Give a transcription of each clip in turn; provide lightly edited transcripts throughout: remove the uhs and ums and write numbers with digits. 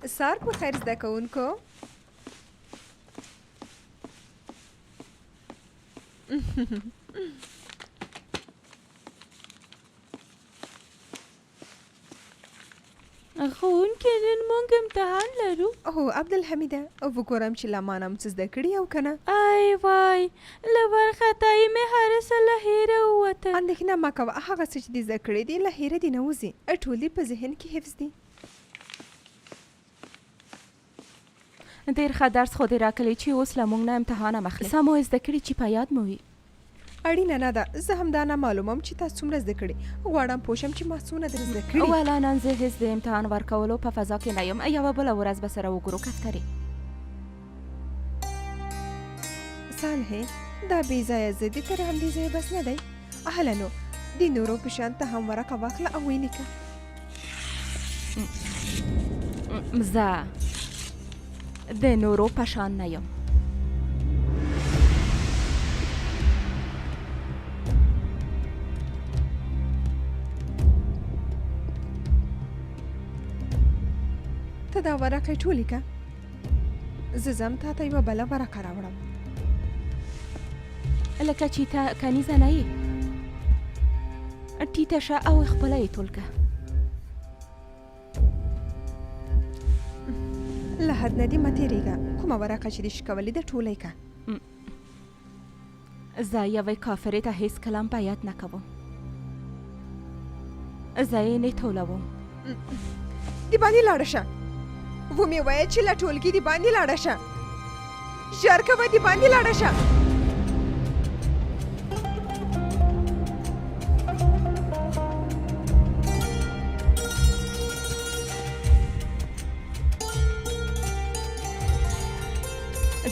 سار په خیر زده کوونکو. ښوونکي نن موږ امتحان لرو. هو عبدالحمیده وګورم چې لا ما نه څه زده کړي او که نه. ای وای له وارخطایي مې هره څه له هیره ووتل. اندېښنه مه کوه، هغه څه چې دې زده کړي دي له هیره دې نه وځي، ټول دې په ذهن کې حفظ دي. ډېر ښه درس خو دې راکړی چې اوس له موږ نه امتحان هم اخلي. سمو زده کړي چې په یاد مو وي. اړینه نه ده، زه همدا نه معلومم چې تاسو څومره زده کړي، غواړم پوه شم چې ما څونه در زده کړي. والا نن زه هېڅ د امتحان ورکولو په فضا کې نه یم. یوه بله ورځ به سره وګورو کفترې. صالحې دا بې ځایه ضدي تر همدې ځایه بس نه دی. هله نو د نورو په شان ته هم ورقه واخله او ولیکه. زه د نورو په شان نه یم. ته دا ورقه یې ټولې که، زه ځم تا ته یوه بله ورقه راوړم. لکه چې ته کنیزه نه یې، ټیټه شه او خپله یې ټول که. له حد نه دې مه تېرېږه، کومه ورقه چې دې شکولې ده ټوله یې که. زه یوې کافرې ته هېڅ کلام په یاد نه کوم. زه یې نه ټولوم. د باندې لاړه شه، ومې ویل چې له ټولګي د باندې لاړه شه، ژر کوه د باندې لاړه شه.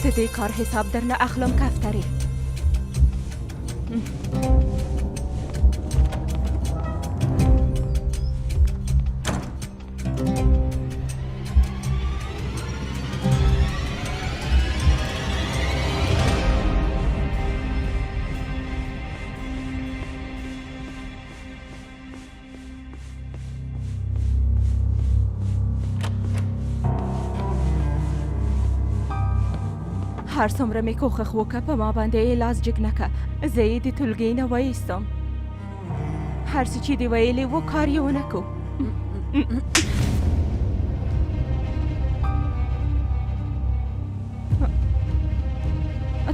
د دې کار حساب درنه اخلم کفترې. هر څومره مې کوښښ وکړه په ما باندې یې لاس جګ نه که. زه یې د ټولګۍ نه وایستم. هر څه چې دې ویلې و کار یې ونه کو.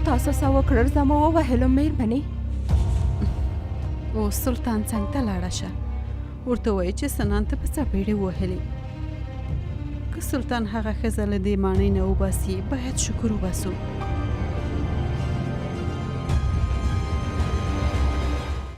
تاسو څه وکړل؟ زه مو ووهلم مېرمنې. اوس سلطان څنګ ته لاړه شه، ورته وایي چې سنان ته په څپېړې ووهلې. که سلطان هغه ښځه له دې ماڼۍ نه وباسي باید شکر وباسو.